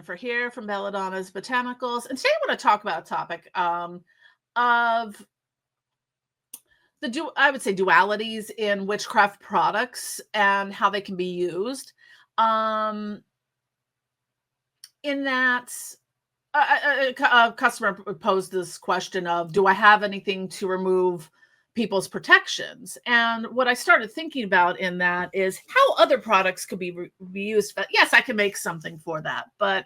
Jennifer here from Belladonna's Botanicals, and today I want to talk about a topic of I would say dualities in witchcraft products and how they can be used. Um, in that, a customer posed this question of, "Do I have anything to remove people's protections?" And what I started thinking about in that is how other products could be used. But yes, I can make something for that, but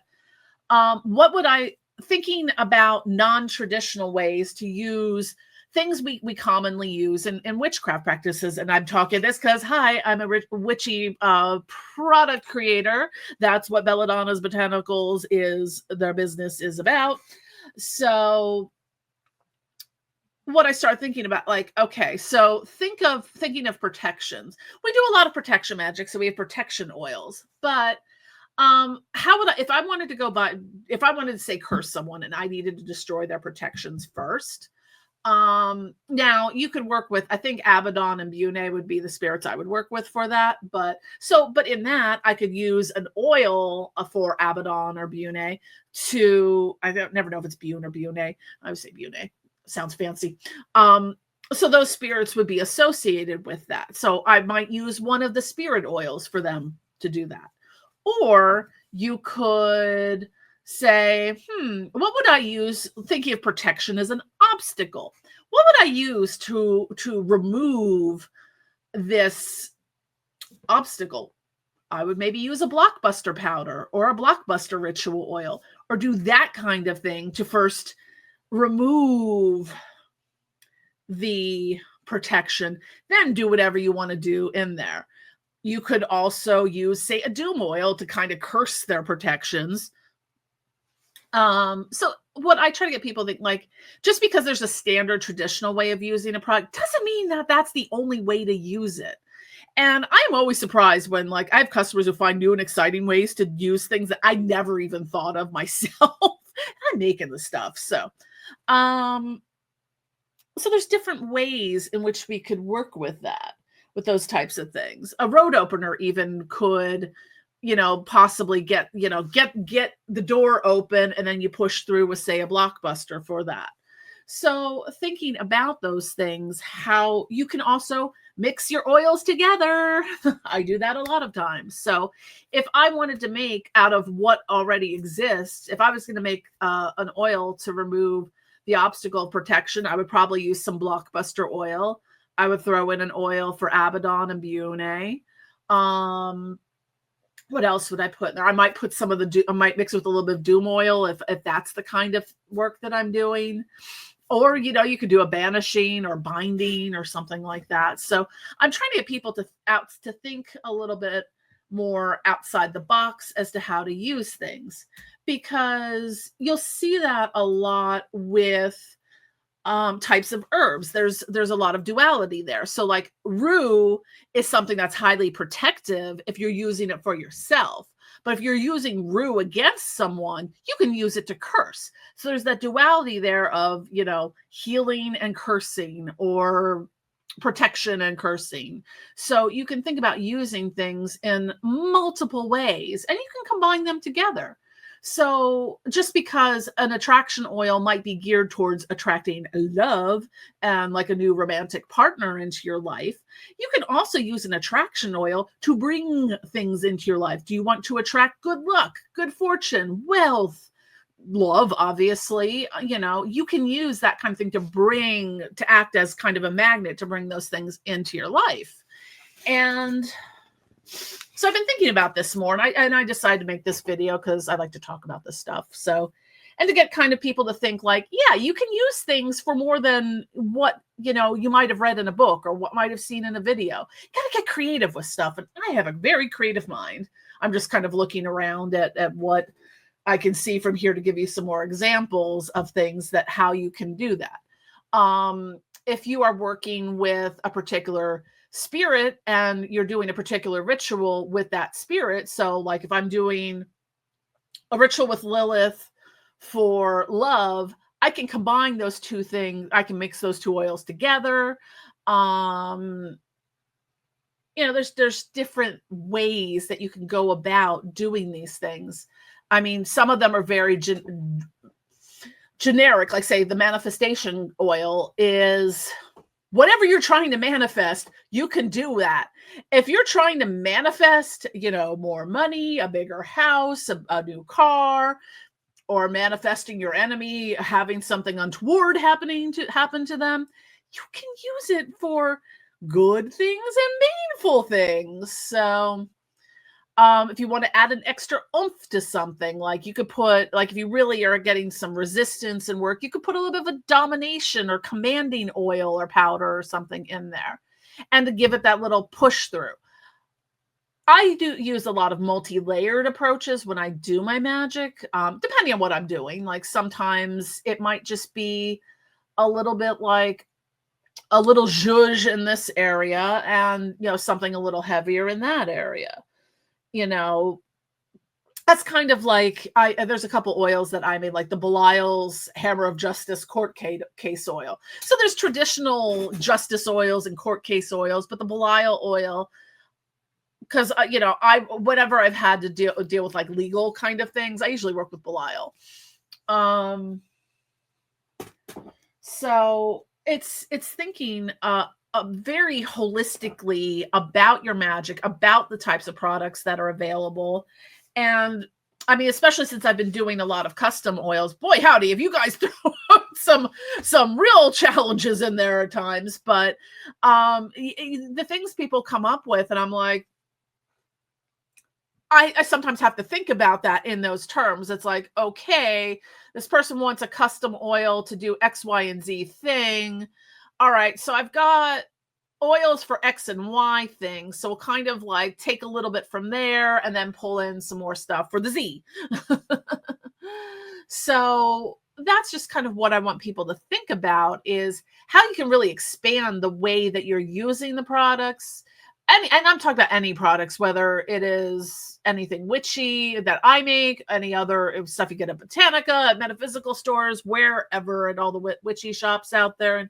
what would I thinking about non-traditional ways to use things we commonly use in witchcraft practices. And I'm talking this because, hi, I'm a witchy product creator. That's what Belladonna's Botanicals is, their business is about. So what I start thinking about, like, okay, so thinking of protections. We do a lot of protection magic, so we have protection oils, but how would I, if I wanted to if I wanted to say curse someone and I needed to destroy their protections first, now you could work with, I think Abaddon and Bune would be the spirits I would work with for that. But in that I could use an oil for Abaddon or Bune I don't never know if it's Bune or Bune. I would say Bune. Sounds fancy. So those spirits would be associated with that. So I might use one of the spirit oils for them to do that. Or you could say, what would I use? Thinking of protection as an obstacle. What would I use to remove this obstacle? I would maybe use a blockbuster powder or a blockbuster ritual oil, or do that kind of thing to first remove the protection, then do whatever you want to do in there. You could also use, say, a doom oil to kind of curse their protections. So what I try to get people to think, like, just because there's a standard traditional way of using a product doesn't mean that that's the only way to use it. And I'm always surprised when, like, I have customers who find new and exciting ways to use things that I never even thought of myself. I'm making the stuff. So there's different ways in which we could work with that, with those types of things. A road opener even could, possibly get the door open, and then you push through with, say, a blockbuster for that. So thinking about those things, how you can also mix your oils together. I do that a lot of times. So if I wanted to make out of what already exists, if I was going to make an oil to remove the obstacle protection, I would probably use some blockbuster oil. I would throw in an oil for Abaddon and Bune. What else would I put in there? I might put some of I might mix with a little bit of doom oil if that's the kind of work that I'm doing. Or, you could do a banishing or binding or something like that. So I'm trying to get people to think a little bit more outside the box as to how to use things, because you'll see that a lot with types of herbs. There's a lot of duality there. So like rue is something that's highly protective if you're using it for yourself. But if you're using rue against someone, you can use it to curse. So there's that duality there of, healing and cursing, or protection and cursing. So you can think about using things in multiple ways, and you can combine them together. So just because an attraction oil might be geared towards attracting love and like a new romantic partner into your life, you can also use an attraction oil to bring things into your life. Do you want to attract good luck, good fortune, wealth, love? Obviously, you can use that kind of thing to act as kind of a magnet to bring those things into your life. And so I've been thinking about this more, and I decided to make this video because I like to talk about this stuff. So, and to get kind of people to think like, yeah, you can use things for more than what, you might have read in a book or what might have seen in a video. You got to get creative with stuff. And I have a very creative mind. I'm just kind of looking around at what I can see from here to give you some more examples of things how you can do that. If you are working with a particular spirit and you're doing a particular ritual with that spirit, so like if I'm doing a ritual with Lilith for love, I can combine those two things. I can mix those two oils together. There's different ways that you can go about doing these things. I mean, some of them are very generic. Like, say, the manifestation oil is whatever you're trying to manifest, you can do that. If you're trying to manifest, more money, a bigger house, a new car, or manifesting your enemy having something untoward happen to them, you can use it for good things and meaningful things. So if you want to add an extra oomph to something, like you could put, like if you really are getting some resistance in work, you could put a little bit of a domination or commanding oil or powder or something in there, and to give it that little push through. I do use a lot of multi-layered approaches when I do my magic, depending on what I'm doing. Like sometimes it might just be a little bit like a little zhuzh in this area and, something a little heavier in that area. That's kind of like, there's a couple oils that I made, like the Belial's Hammer of Justice court case oil. So there's traditional justice oils and court case oils, but the Belial oil, because whenever I've had to deal with like legal kind of things, I usually work with Belial. So it's thinking very holistically about your magic, about the types of products that are available. And I mean, especially since I've been doing a lot of custom oils, boy, howdy, if you guys throw some real challenges in there at times, but the things people come up with, and I'm like, I sometimes have to think about that in those terms. It's like, okay, this person wants a custom oil to do X, Y, and Z thing. All right, so I've got oils for X and Y things. So we'll kind of like take a little bit from there and then pull in some more stuff for the Z. So that's just kind of what I want people to think about, is how you can really expand the way that you're using the products. And I'm talking about any products, whether it is anything witchy that I make, any other stuff you get at Botanica, at metaphysical stores, wherever, at all the witchy shops out there, and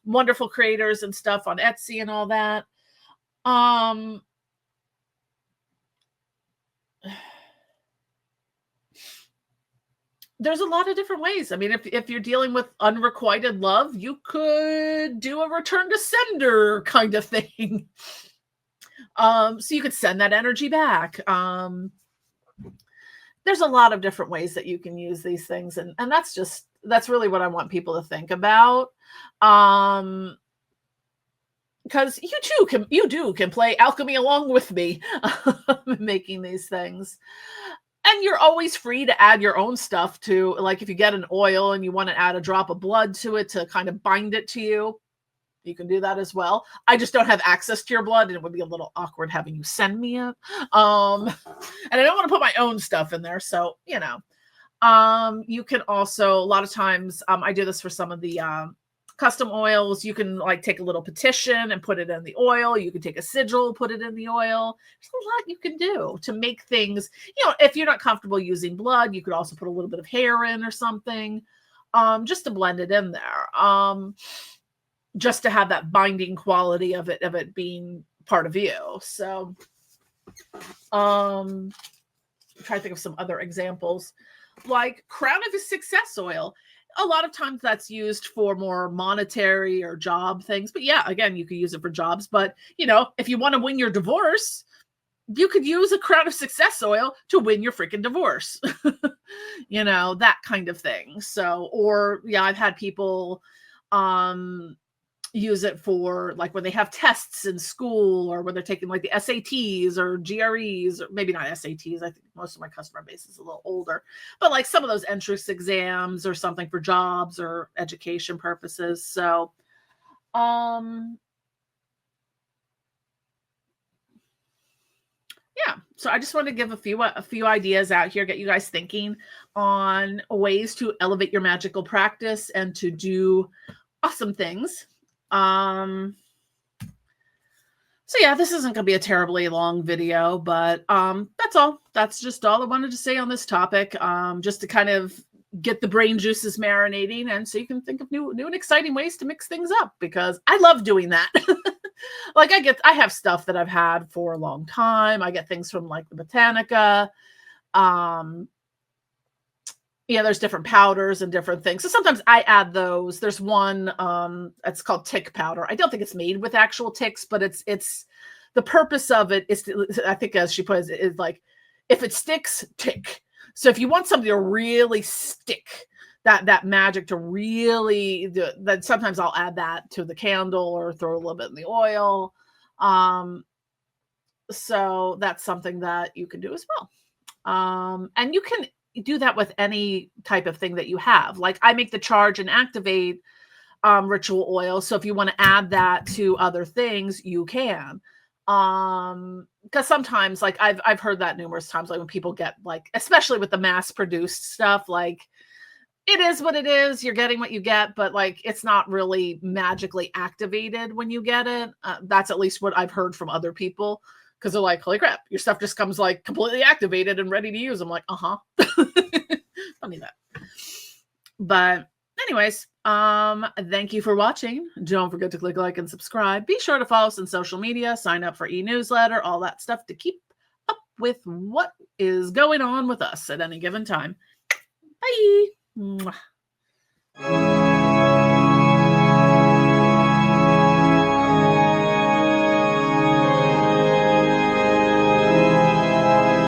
wonderful creators and stuff on Etsy and all that. There's a lot of different ways. I mean, if you're dealing with unrequited love, you could do a return to sender kind of thing. So you could send that energy back. There's a lot of different ways that you can use these things. And that's really what I want people to think about. Because you can play alchemy along with me, making these things. And you're always free to add your own stuff to, like if you get an oil and you want to add a drop of blood to it to kind of bind it to you, you can do that as well. I just don't have access to your blood, and it would be a little awkward having you send me it. And I don't want to put my own stuff in there. So, you can also, a lot of times, I do this for some of the custom oils. You can like take a little petition and put it in the oil. You can take a sigil, put it in the oil. There's a lot you can do to make things, if you're not comfortable using blood, you could also put a little bit of hair in or something, just to blend it in there. Just to have that binding quality of it being part of you. So, I'm trying to think of some other examples, like Crown of Success oil. A lot of times that's used for more monetary or job things. But yeah, again, you could use it for jobs. But, if you want to win your divorce, you could use a Crown of Success oil to win your freaking divorce. That kind of thing. So, or yeah, I've had people use it for like when they have tests in school, or when they're taking like the SATs or GREs, or maybe not SATs. I think most of my customer base is a little older, but like some of those entrance exams or something for jobs or education purposes. So, yeah, so I just want to give a few ideas out here, get you guys thinking on ways to elevate your magical practice and to do awesome things. So yeah, this isn't going to be a terribly long video, but that's all. That's just all I wanted to say on this topic, just to kind of get the brain juices marinating, and so you can think of new and exciting ways to mix things up, because I love doing that. Like I have stuff that I've had for a long time. I get things from like the Botanica. Yeah, there's different powders and different things. So sometimes I add those. There's one, it's called tick powder. I don't think it's made with actual ticks, but it's the purpose of it is to, I think as she puts it, is like, if it sticks, tick. So if you want something to really stick, that magic to really do, then sometimes I'll add that to the candle or throw a little bit in the oil. So that's something that you can do as well. And you can do that with any type of thing that you have. Like I make the charge and activate ritual oil. So if you want to add that to other things, you can. Because sometimes, like I've heard that numerous times, like when people get like, especially with the mass produced stuff, like it is what it is. You're getting what you get, but like it's not really magically activated when you get it. That's at least what I've heard from other people. Because they're like, holy crap, your stuff just comes like completely activated and ready to use. I'm like, uh-huh. Don't need that. But anyways, thank you for watching. Don't forget to click like and subscribe. Be sure to follow us on social media, sign up for e-newsletter, all that stuff to keep up with what is going on with us at any given time. Bye. Mwah.